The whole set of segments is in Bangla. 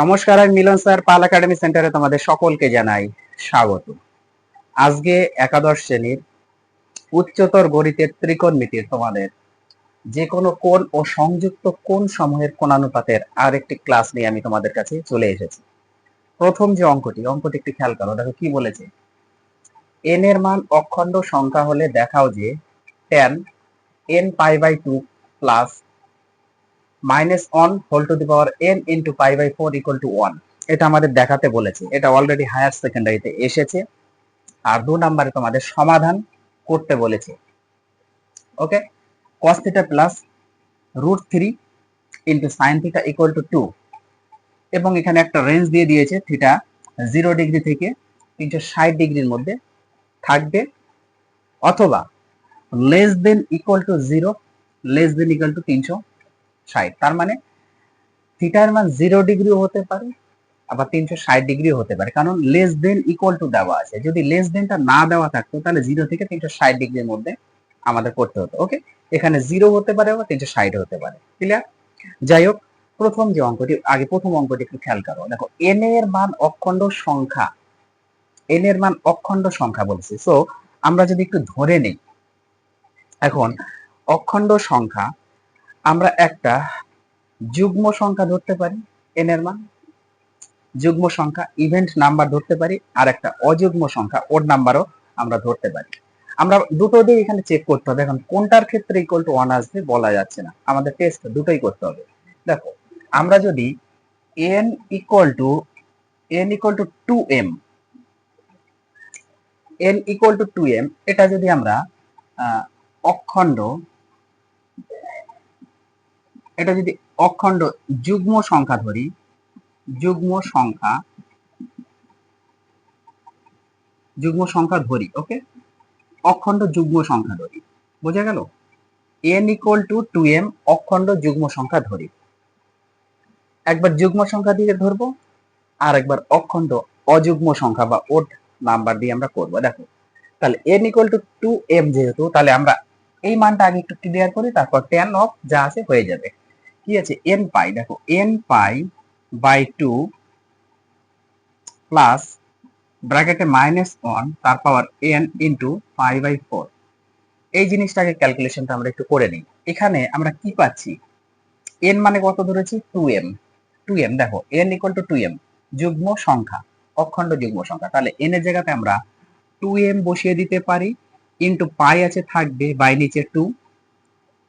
নমস্কার, আমি মিলন স্যার, পাল একাডেমি সেন্টারে তোমাদের সকলকে জানাই স্বাগত। আজকে একাদশ শ্রেণীর উচ্চতর গণিতের ত্রিকোণমিতির তোমাদের যে কোনো কোণ ও সংযুক্ত কোণ সমূহের কোণানুপাতের আরেকটি ক্লাস নিয়ে আমি তোমাদের কাছে চলে এসেছি। প্রথম যে অঙ্কটি একটু খেয়াল করো, দেখো কি বলেছে। এন এর মান অখণ্ড সংখ্যা হলে দেখাও যে tan n pi by 2 plus -1 whole to the power n into pi by 4 equal to 1। এটা আমাদের দেখাতে বলেছে। এটা অলরেডি হায়ার সেকেন্ডারিতে এসেছে। আর 2 নম্বরে তোমাদের সমাধান করতে বলেছে। ওকে, cos theta plus √3 into sine theta equal two 2, এবং এখানে একটা রেঞ্জ দিয়ে দিয়েছে, থিটা 0 ডিগ্রি থেকে 360 ডিগ্রির মধ্যে থাকবে, অথবা less than equal to 0 less than equal to 360। তার মানে থিটার মান 0 ডিগ্রিও হতে পারে, আবার 360 ডিগ্রিও হতে পারে, কারণ লেস দেন ইকুয়াল টু দেওয়া আছে। যদি লেস দেনটা না দেওয়া থাকতো তাহলে 0 থেকে 360 ডিগ্রির মধ্যে আমাদের করতে হতো। ওকে, এখানে 0 হতে পারে আবার 360 হতে পারে। ক্লিয়ার? যাই হোক, প্রথম অঙ্কটি একটু খেয়াল করো। দেখো, n এর মান অখণ্ড সংখ্যা, n এর মান অখণ্ড সংখ্যা বলছে। সো আমরা যদি একটু ধরে নেই, এখন অখণ্ড সংখ্যা আমরা একটা যুগ্ম সংখ্যা ধরতে পারি, n এর মান যুগ্ম সংখ্যা, ইভেন্ট নাম্বার ধরতে পারি, আর একটা অযুগ্ম সংখ্যা ওড নাম্বারও আমরা ধরতে পারি। আমরা দুটো দিয়ে এখানে চেক করতে হবে। এখন কোনটার ক্ষেত্রে ইকুয়াল টু 1 আসবে বলা যাচ্ছে না, আমাদের টেস্ট দুটোই করতে হবে। দেখো, আমরা যদি n equal to 2m, n equal to 2m, এটা যদি আমরা অখণ্ড, এটা যদি অখণ্ড যুগ্ম সংখ্যা ধরি, যুগ্ম সংখ্যা ধরি, ওকে, অখণ্ড যুগ্ম সংখ্যা ধরি, বোঝা গেল? n ইকুয়াল টু 2m অখণ্ড যুগ্ম সংখ্যা ধরি। একবার যুগ্ম সংখ্যা দিয়ে ধরবো, আর একবার অখণ্ড অযুগ্ম সংখ্যা বা ওড নাম্বার দিয়ে আমরা করব। দেখো, তাহলে n ইকুয়াল টু 2m যেহেতু, তাহলে আমরা এই মানটা আগে একটু ক্লিয়ার করি, তারপর tan অফ যা আছে হয়ে যাবে। কি আছে? n পাই। দেখো, n পাই বাই 2 প্লাস ব্র্যাকেটে -1 তার পাওয়ার n ইন্টু পাই বাই 4। এই জিনিসটাকে ক্যালকুলেশনটা আমরা একটু করে নিই। এখানে আমরা কি পাচ্ছি? n মানে কত ধরেছি? 2m। দেখো, n ইকুয়াল টু 2m যুগ্ম সংখ্যা, অখণ্ড যুগ্ম সংখ্যা। তাহলে n এর জায়গাতে আমরা 2m বসিয়ে দিতে পারি, ইন্টু পাই আছে থাকবে বাই নিচে 2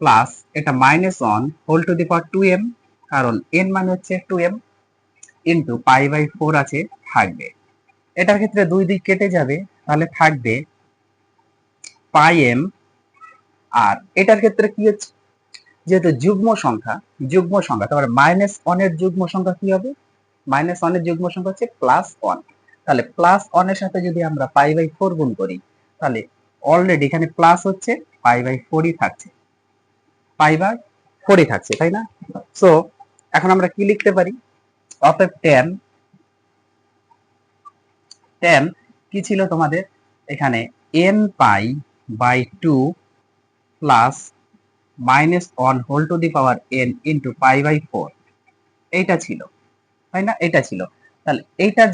প্লাস এটা -1 whole to the power 2m, কারণ n মানে হচ্ছে 2m, ইন্টু পাই বাই 4 আছে থাকবে। এটার ক্ষেত্রে দুই দিক কেটে যাবে, তাহলে থাকবে পাই m। আর এটার ক্ষেত্রে কি হচ্ছে? যেহেতু যুগ্ম সংখ্যা, তারপরে -1 এর যুগ্ম সংখ্যা কি হবে? -1 এর যুগ্ম সংখ্যা হচ্ছে +1। তাহলে +1 এর সাথে যদি আমরা পাই বাই 4 গুণ করি, তাহলে অলরেডি এখানে প্লাস হচ্ছে পাই বাই 4ই থাকছে, পাই বাই 4ই থাকছে, তাই না? সো এখন আমরা কি লিখতে পারি? অতএব tan কি ছিল তোমাদের এখানে? n pi by 2 plus -1 whole to the power n into pi by 4, এইটা ছিল, তাই না? এটা ছিল। তাহলে এইটার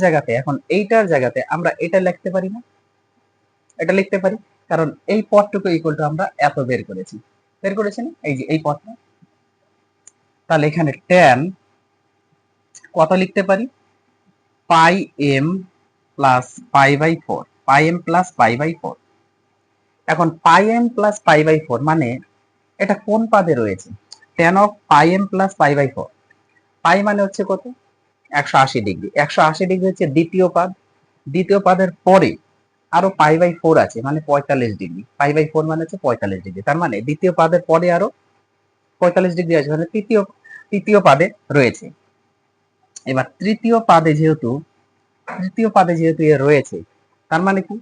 জায়গাতে আমরা এটা লিখতে পারি না? এটা লিখতে পারি, কারণ এই পদটুকু ইকুয়াল টু আমরা এত বের করেছি না? এই যে এই পদটা। তাহলে এখানে tan কত লিখতে পারি? Pi m plus pi by 4, pi m plus pi by 4। এখন pi m plus pi by 4 মানে এটা কোন পাদে রয়েছে? tan of pi m plus pi by 4। Pi মানে হচ্ছে কত? 180 ডিগ্রি। 180 ডিগ্রি হচ্ছে দ্বিতীয় পাদ। দ্বিতীয় পাদের পরে আরো পাই বাই 4 আছে, মানে 45 ডিগ্রি। পাই বাই 4 মানে হচ্ছে 45 ডিগ্রি। তার মানে দ্বিতীয় পাদের পরে আরো 45 ডিগ্রি আছে, মানে তৃতীয় পাদে রয়েছে। এবার তৃতীয় পাদে যেহেতু এ রয়েছে, তার মানে কি?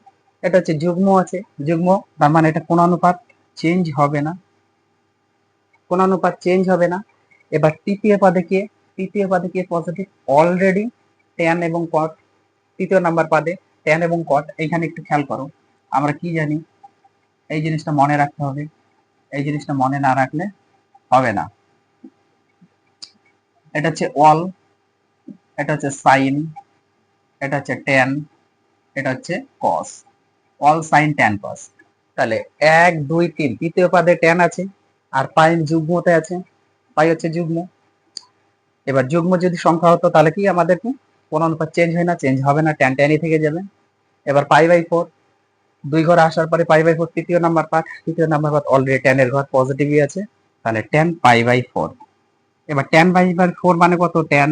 এটা হচ্ছে যুগ্ম আছে, যুগ্ম, তার মানে এটা কোণানুপাত চেঞ্জ হবে না, এবার তৃতীয় পাদে কে পজিটিভ? অলরেডি tan এবং cot। তৃতীয় নাম্বার পাদে tan এবং cot। এখানে একটু খেয়াল করো, আমরা কি জানি? এই জিনিসটা মনে রাখতে হবে, এই জিনিসটা মনে না রাখলে হবে না। এটা হচ্ছে অল এটা হচ্ছে সাইন, এটা হচ্ছে ট্যান, এটা হচ্ছে কস, অল সাইন ট্যান কস। তাহলে 1 2 3 তৃতীয় পদে ট্যান আছে, আর পাই যুগ্মতে আছে, পাই হচ্ছে যুগ্ম। এবার যুগ্ম যদি সংখ্যা হতো তাহলে কি আমাদের কি কোন অনুপাত চেঞ্জ হয় না? চেঞ্জ হবে না, ট্যান ট্যানই থেকে যাবে। এবার পাই বাই 4 দুই ঘরে আসার পরে পাই বাই 4 তৃতীয় নাম্বার পার্ট, তৃতীয় নাম্বার পার্ট অলরেডি ট্যান এর ঘর পজিটিভই আছে, তাহলে ট্যান পাই বাই 4। এবার ট্যান পাই বাই 4 মানে কত? Tan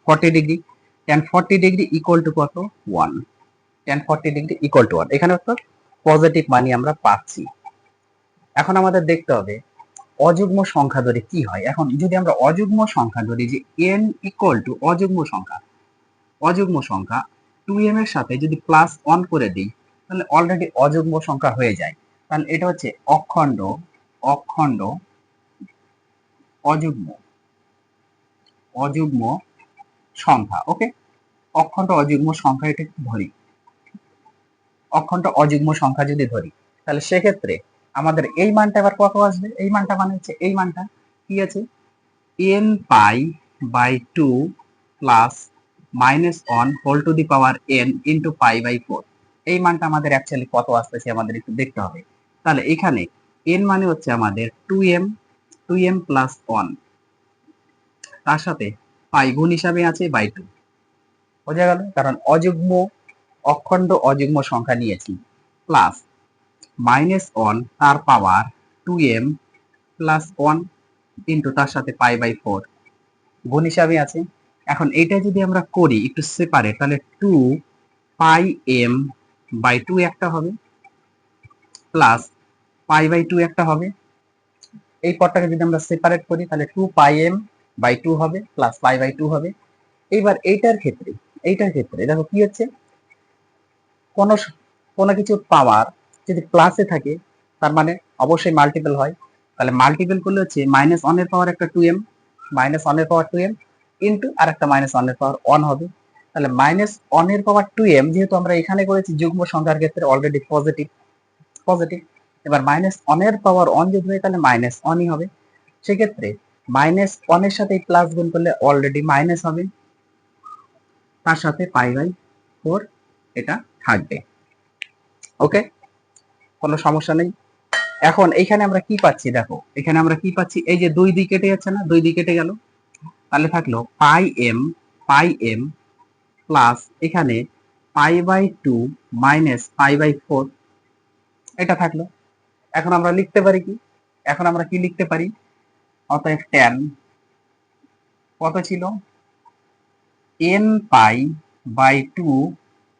40 degree, tan 40 degree equal to কত? 1। ট্যান 40 ডিগ্রি ইকুয়াল টু 1, এখানে তো পজিটিভ মানই আমরা পাচ্ছি। এখন আমাদের দেখতে হবে অযুগ্ম সংখ্যা ধরে কি হয়। এখন যদি আমরা অযুগ্ম সংখ্যা ধরি যে n ইকুয়াল টু অযুগ্ম সংখ্যা 2m এর সাথে যদি প্লাস 1 করে দিই তাহলে অলরেডি অযুগ্ম সংখ্যা হয়ে যায়। তাহলে এটা হচ্ছে অখণ্ড অযুগ্ম অযুগ্ম সংখ্যা। ওকে, অখণ্ড অযুগ্ম সংখ্যা এটা ধরি, অখণ্ড অযুগ্ম সংখ্যা যদি ধরি তাহলে সেক্ষেত্রে আমাদের এই মানটা এবার কত আসবে? এই মানটা মানে হচ্ছে এই মানটা কি আছে? n pi by 2 plus minus 1 whole to the power n into pi by 4। এই মানটা আমাদের অ্যাকচুয়ালি কত আসতেছে আমাদের একটু দেখতে হবে। তাহলে এখানে n মানে হচ্ছে আমাদের 2m প্লাস 1, তার সাথে পাই গুণ হিসাবে আছে বাই 2। বোঝা গেল? কারণ অখণ্ড অযুগ্ম সংখ্যা নিয়েছি, প্লাস মাইনাস 1 তার পাওয়ার 2m প্লাস 1 ইন্টু তার সাথে পাই বাই 4 গুণ হিসাবে আছে। এখন এইটা যদি আমরা করি একটু সেপারেট তাহলে 2 পাই m বাই 2 একটা হবে, প্লাস পাই বাই 2 একটা হবে। এই পদটাকে যদি আমরা সেপারেট করি তাহলে 2 পাই m বাই 2 হবে, প্লাস পাই বাই 2 হবে। এইবার এইটার ক্ষেত্রে দেখো কি হচ্ছে, কোনো কোনো কিছুর পাওয়ার যদি প্লাসে থাকে তার মানে অবশ্যই মাল্টিপল হয়। তাহলে মাল্টিপল করলে হচ্ছে মাইনাস 1 এর পাওয়ার একটা 2m, মাইনাস 1 এর পাওয়ার 2m ইন্টু আর একটা মাইনাস 1 এর পাওয়ার 1 হবে। তাহলে মাইনাস 1 এর পাওয়ার 2m যেহেতু আমরা এখানে করেছি যুগ্ম সংখ্যার ক্ষেত্রে অলরেডি পজিটিভ। এবার মাইনাস 1 এর পাওয়ার 1 যদি হয় তাহলে মাইনাস 1ই হবে। সেক্ষেত্রে মাইনাস 1 এর সাথে প্লাস গুণ করলে অলরেডি মাইনাস হবে, তার সাথে পাই বাই 4 এটা থাকবে। ওকে, কোনো সমস্যা নেই। এখন এইখানে আমরা কি পাচ্ছি? দেখো এখানে আমরা কি পাচ্ছি, এই যে 2 দিক কেটে যাচ্ছে না, 2 দিক কেটে গেল, তাহলে থাকলো পাই এম প্লাস এখানে pi by 2 minus pi by 4, এটা থাকলো। এখন আমরা লিখতে পারি কি? এখন আমরা কি লিখতে পারি? অতএব ট্যান কত ছিল? n pi by 2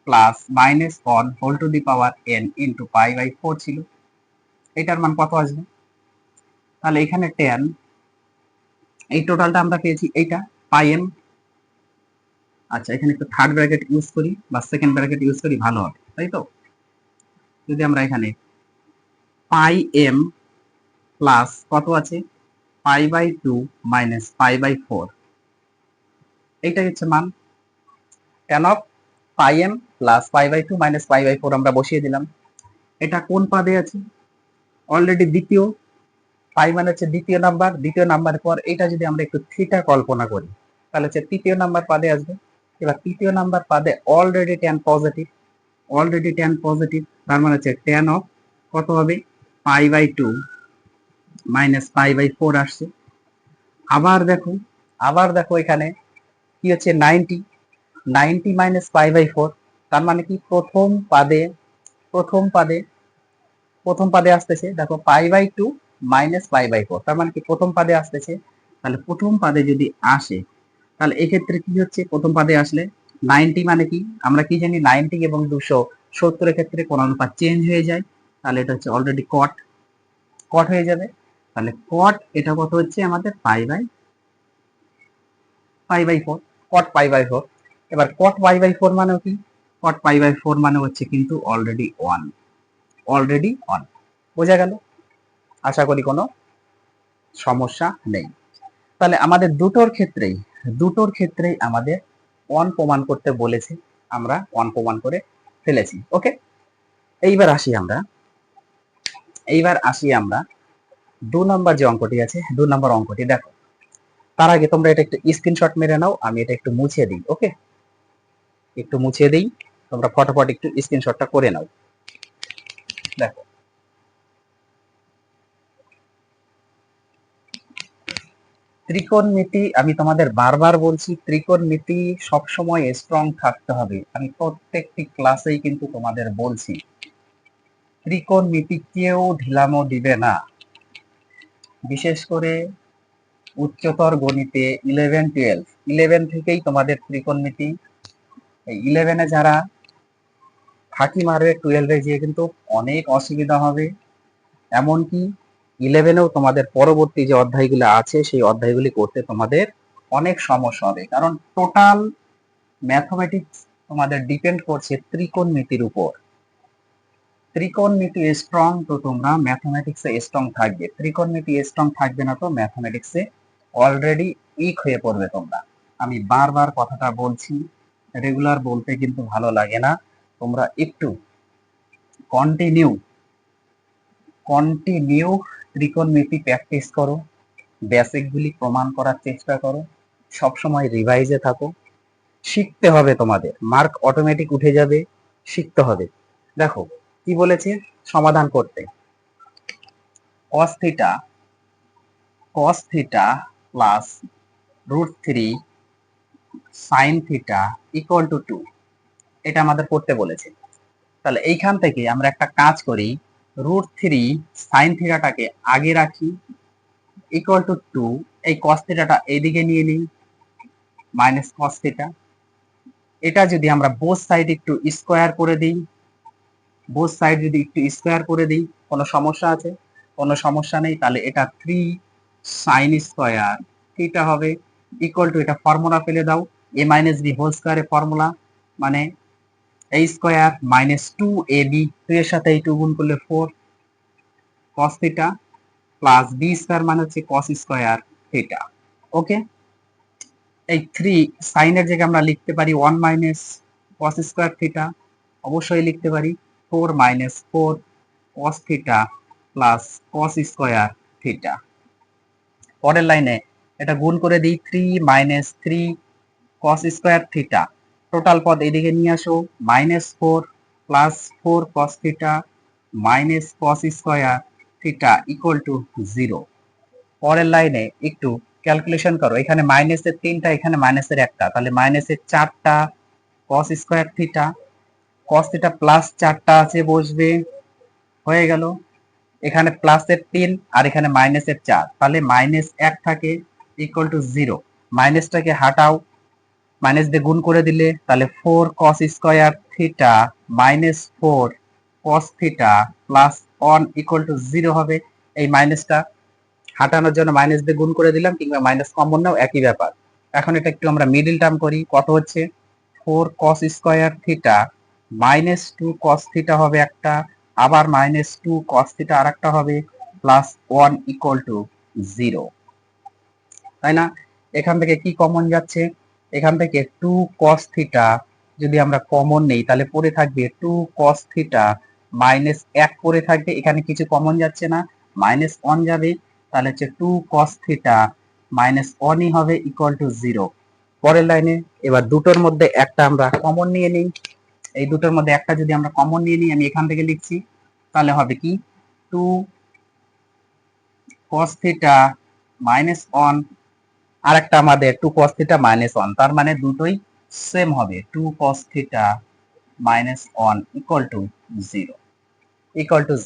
plus minus 1 whole to the power n into pi by 4 ছিল। এটার মান কত আসবে? তাহলে এখানে ট্যান এই টোটালটা আমরা পেয়েছি এইটা পাই এম। আচ্ছা, এখানে একটু থার্ড ব্র্যাকেট ইউজ করি বা সেকেন্ড ব্র্যাকেট ইউজ করি, ভালো হবে, তাই তো? যদি আমরা এখানে পাই এম প্লাস কত আছে? Pi by 2 minus pi by 4, এইটাই হচ্ছে মান। Tan of pi M plus pi by 2 minus pi by 4 আমরা বসিয়ে দিলাম। এটা কোন পাদে আছে? অলরেডি দ্বিতীয়, পাই মানে হচ্ছে দ্বিতীয় নাম্বার পর এটা যদি আমরা একটু থিটা কল্পনা করি তাহলে হচ্ছে তৃতীয় নাম্বার পাদে আসবে। এবার তৃতীয় নাম্বার পাদে অলরেডি ট্যান পজিটিভ, তার মানে হচ্ছে ট্যান অফ কত হবে? Pi by 2 minus pi by 4 আসছে। আবার দেখো এখানে কি হচ্ছে? 90 মাইনাস পাই বাই 4, তার মানে কি প্রথম পাদে আসতেছে। দেখো pi by 2 minus pi by 4, তার মানে কি প্রথম পাদে আসতেছে। তাহলে প্রথম পাদে যদি আসে তাহলে এক্ষেত্রে কি হচ্ছে? প্রথম পাদে আসলে 90 মানে কি আমরা কি জানি? 90 এবং 270 এর ক্ষেত্রে কোন অনুপাত চেঞ্জ হয়ে যায়, তাহলে এটা হচ্ছে অলরেডি কট হয়ে যাবে। তাহলে কট এটা কত হচ্ছে আমাদের? Pi by 4, cot pi by 4। এবার কট পাই বাই 4 মানে কি? কট পাই বাই 4 মানে হচ্ছে কিন্তু অলরেডি 1। বোঝা গেল? আশা করি কোনো সমস্যা নেই। তাহলে আমাদের দুটোর ক্ষেত্রেই আমাদের 1 প্রমাণ করতে বলেছে, আমরা 1 প্রমাণ করে ফেলেছি। ওকে, এইবার আসি আমরা 2 নম্বর যে অঙ্কটি আছে, 2 নম্বর অঙ্কটি দেখো। তার আগে তোমরা এটা একটু স্ক্রিনশট মেরে নাও, আমি এটা একটু মুছে দিই। ওকে, একটু মুছে দিই, তোমরা ফটাফট একটু স্ক্রিনশটটা করে নাও। দেখো, ত্রিকোণমিতি, আমি তোমাদের বারবার বলছি ত্রিকোণমিতি সবসময় স্ট্রং থাকতে হবে। আমি প্রত্যেকটি ক্লাসেই কিন্তু তোমাদের বলছি ত্রিকোণমিতি কেউ ঢিলামো দিবে না। বিশেষ করে উচ্চতর গণিতে 11 12 থেকেই তোমাদের ত্রিকোণমিতি, এই 11-এ যারা ফাঁকি মারবে 12-এ গিয়ে কিন্তু অনেক অসুবিধা হবে। এমনকি 11-এও তোমাদের পরবর্তী যে অধ্যায়গুলো আছে সেই অধ্যায়গুলি করতে তোমাদের অনেক সমস্যা হবে, কারণ টোটাল ম্যাথমেটিক্স তোমাদের ডিপেন্ড করছে ত্রিকোণমিতির উপর। ত্রিকোণমিতি স্ট্রং তো তোমরা ম্যাথমেটিক্সে স্ট্রং থাকবে, ত্রিকোণমিতি স্ট্রং থাকবে না তো ম্যাথমেটিক্সে অলরেডি উইক হয়ে পড়বে তোমরা। আমি বারবার কথাটা বলছি, রেগুলার বলতে কিন্তু ভালো লাগে না। তোমরা একটু কন্টিনিউ কন্টিনিউ ত্রিকোণমিতি প্র্যাকটিস করো, বেসিকগুলি প্রমাণ করার চেষ্টা করো, সবসময় রিভাইজে থাকো। শিখতে হবে, তোমাদের মার্ক অটোমেটিক উঠে যাবে, শিখতে হবে। দেখো কি বলেছে সমাধান করতে, cos theta plus √3 sin theta equal two 2, এটা আমাদের করতে বলেছে। তাহলে এইখান থেকে আমরা একটা কাজ করি, √3 sin থিটাটাকে আগে রাখি ইকুয়াল টু 2, এই cos থিটাটা এইদিকে নিয়ে নিই মাইনাস cos থিটা। এটা যদি আমরা বোথ সাইড একটু স্কোয়ার করে দিই, বোথ সাইড যদি একটু স্কোয়ার করে দিই, কোনো সমস্যা আছে? কোনো সমস্যা নেই। তাহলে এটা 3 sin স্কোয়ার থিটা হবে ইকুয়াল টু, এটা ফর্মুলা ফেলে দাও, a মাইনাস বি হোল স্কোয়ারের ফর্মুলা, মানে a স্কোয়ার মাইনাস 2ab, 2 এর সাথে এই 2 গুণ করলে 4 cos theta plus b square মানে হচ্ছে cos স্কোয়ার থিটা। ওকে, এই 3 সাইনের জায়গায় আমরা লিখতে পারি 1 মাইনাস cos স্কোয়ার থিটা, অবশ্যই লিখতে পারি 4 minus 4 cos theta plus cos square theta. পরের লাইনে এটা গুণ করে দিই, 3 minus 3 cos square theta, total পদ এদিকে নিয়ে আসো, minus 4 plus 4 cos theta minus cos square theta equal two 0। পরের লাইনে একটু ক্যালকুলেশন করো, এখানে মাইনাসের 3টা, এখানে মাইনাসের 1টা, তাহলে মাইনাসের 4টা cos square theta, cos theta plus 4টা আছে বসবে, হয়ে গেল। এখানে প্লাসের 3 আর এখানে মাইনাসের 4, তাহলে মাইনাস 1 থাকে ইকুয়াল টু 0। মাইনাসটাকে হাটাও, মাইনাস দিয়ে গুণ করে দিলে তাহলে 4 cos square theta minus 4 cos theta plus 1 equal to 0 হবে। এই মাইনাসটা হাঁটানোর জন্য মাইনাস দিয়ে গুণ করে দিলাম, কিংবা মাইনাস কমন নাও, একই ব্যাপার। এখন এটা একটু আমরা মিডিল টার্ম করি, কত হচ্ছে 4 cos square theta minus 2 cos theta হবে একটা, আবার মাইনাস 2 cos থিটা আর একটা হবে, প্লাস 1 ইকুয়াল টু 0, তাই না? এখান থেকে কি কমন যাচ্ছে, এখান থেকে 2 cos থিটা যদি আমরা কমন নেই তাহলে পড়ে থাকবে 2 cos থিটা মাইনাস 1 পড়ে থাকবে, এখানে কিছু কমন যাচ্ছে না, মাইনাস 1 যাবে, তাহলে হচ্ছে 2 cos থিটা মাইনাস 1ই হবে ইকুয়াল টু 0। পরের লাইনে এবার দুটোর মধ্যে একটা আমরা কমন নিয়ে নিই, এই দুটোর মধ্যে একটা যদি আমরা কমন নিয়ে নিই, আমি এখান থেকে লিখছি, তাহলে হবে কি 2 cos থিটা মাইনাস 1, আর একটা আমাদের 2 cos থিটা মাইনাস 1, তার মানে দুটোই সেম হবে, 2 cos theta minus 1 equal to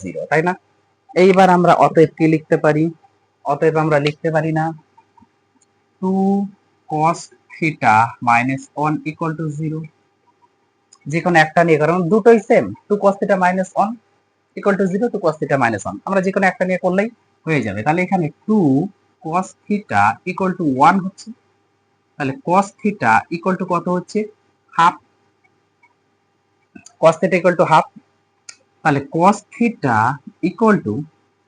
0, তাই না? এইবার আমরা অতএব কি লিখতে পারি, অতএব আমরা লিখতে পারি না 2 cos theta minus 1 equal to 0, যে কোনো একটা নিয়ে, কারণ দুটোই same, 2 cos theta minus 1 equal to 0, 2 cos theta minus 1, আমরা যে কোনো একটা নিয়ে করলেই হয়ে যাবে। তাহলে এখানে 2 cos থিটা ইকুয়াল টু 1 হচ্ছে, তাহলে cos থিটা ইকুয়াল টু কত হচ্ছে, half, cos theta equal to half, তাহলে cos theta equal to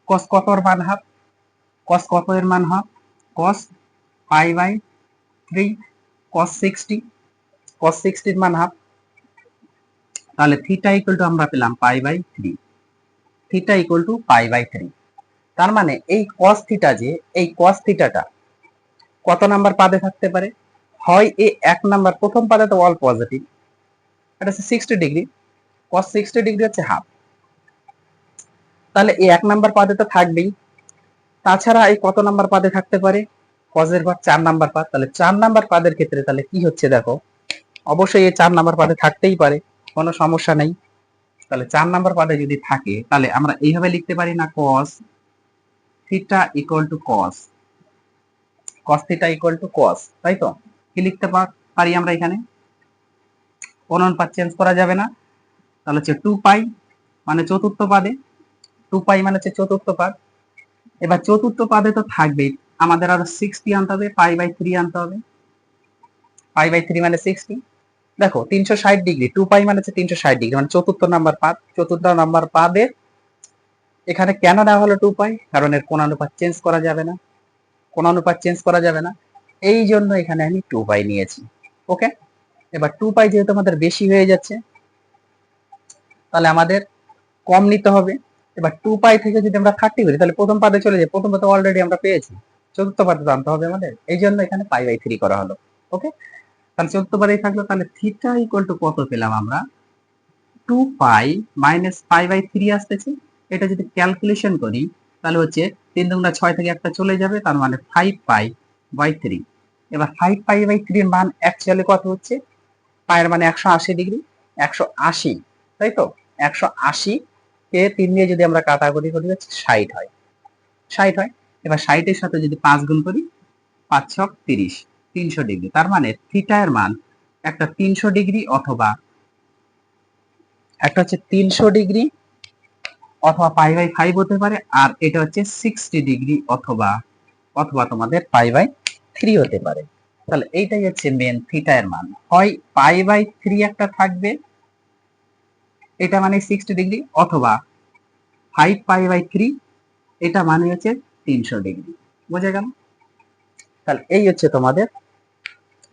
cos কত এর মান হাফ, cos কত এর মান half, cos pi by 3 cos 60, cos 60 এর মান হাফ, তাহলে থিটা ইকুয়াল টু আমরা পেলাম pi by 3, theta equal to pi by 3। তার মানে এই cos থিটা, যে এই cos থিটাটা কত নাম্বার পাদে থাকতে পারে? হয় এ 1 নাম্বার, প্রথম পাদে তো অল পজিটিভ, এটা হচ্ছে 60 ডিগ্রি, cos 60 ডিগ্রি হচ্ছে হাফ, তাহলে এই 1 নাম্বার পাদে তো থাকবেই। তাছাড়া এই কত নাম্বার পাদে থাকতে পারে? কজের পাদ 4 নাম্বার পাদ, তাহলে 4 নাম্বার পাদের ক্ষেত্রে তাহলে কি হচ্ছে দেখো, অবশ্যই এই 4 নাম্বার পাদে থাকতেই পারে, কোনো সমস্যা নেই। তাহলে 4 নাম্বার পাদে যদি থাকে তাহলে আমরা এইভাবে লিখতে পারি না, cos theta equal to cos theta equal to cos, তাই তো? কি লিখতে পারি আমরা এখানে? কোন অনুপাত চেঞ্জ করা যাবে না, তাহলে হচ্ছে 2 পাই মানে চতুর্থ পাদে, 2 পাই মানে হচ্ছে চতুর্থ পাদ। এবার চতুর্থ পাদে তো থাকবেই, আমাদের আরো 60 আনতে হবে, পাই বাই 3 আনতে হবে, পাই বাই 3 মানে 60। দেখো 360 ডিগ্রি, 2 পাই মানে হচ্ছে 360 ডিগ্রি, মানে চতুর্থ নাম্বার পাদ, চতুর্থ নাম্বার পাদে এখানে কেন নেওয়া হলো 2 পাই? কারণ এর কোন অনুপাত চেঞ্জ করা যাবে না, কোন অনুপাত চেঞ্জ করা যাবে না, এই জন্য এখানে আমি 2 পাই নিয়েছি। ওকে, এবার 2 পাই যেহেতু আমাদের বেশি হয়ে যাচ্ছে, তাহলে আমাদের কম নিতে হবে। এবার 2 পাই থেকে যদি আমরা 30 করি তাহলে প্রথম পাদে চলে যাই, প্রথম পাদে অলরেডি আমরা পেয়েছি, চতুর্থ পাদে জানতে হবে আমাদের, এই জন্য এখানে পাই বাই 3 করা হলো। ওকে, তাহলে চতুর্থ পাদেই থাকলো, তাহলে থিটা ইকুয়াল টু কত পেলাম আমরা? 2 পাই মাইনাস পাই বাই 3 আসতেছে। এটা যদি ক্যালকুলেশন করি তাহলে হচ্ছে 3 দুগুণা 6 থেকে একটা চলে যাবে, তার মানে 5 পাই বাই 3। এবার 5 পাই বাই 3 এর মান অ্যাকচুয়ালি কত হচ্ছে? পায়ের মানে 180 ডিগ্রি, 180, তাই তো? 180 কে 3 দিয়ে যদি আমরা কাটাকুটি করি হচ্ছে 60 হয়, 60 হয়। এবার 60 এর সাথে যদি 5 গুণ করি, 5 ছক 30, 300 ডিগ্রি, তার মানে থিটা এর মান একটা 300 ডিগ্রি অথবা একটা হচ্ছে 300 ডিগ্রি অথবা পাই বাই 5 হতে পারে, আর এটা হচ্ছে 60 ডিগ্রি অথবা অথবা তোমাদের পাই বাই 3 হতে পারে। তাহলে এইটাই হচ্ছে মেন থিটা এর মান, হয় পাই বাই 3 একটা থাকবে, এটা মানে 60 ডিগ্রি, অথবা 5 পাই বাই 3, এটা মানে হচ্ছে 300 ডিগ্রি। বুঝে গেল? তাহলে এই হচ্ছে তোমাদের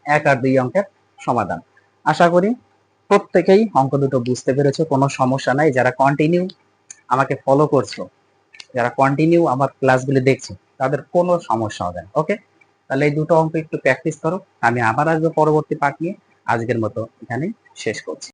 1 আর 2 অঙ্কের সমাধান। আশা করি প্রত্যেকেই অঙ্ক দুটো বুঝতে পেরেছো, কোনো সমস্যা নাই। যারা কন্টিনিউ আমাকে ফলো করছো, যারা কন্টিনিউ আমার ক্লাসগুলি দেখছো, তাদের কোনো সমস্যা হবে না। ওকে, তাহলে এই দুটো অঙ্ক একটু প্র্যাকটিস করো, আমি আবার আসবো পরবর্তী পার্ট নিয়ে। আজকের মতো এখানেই শেষ করছি।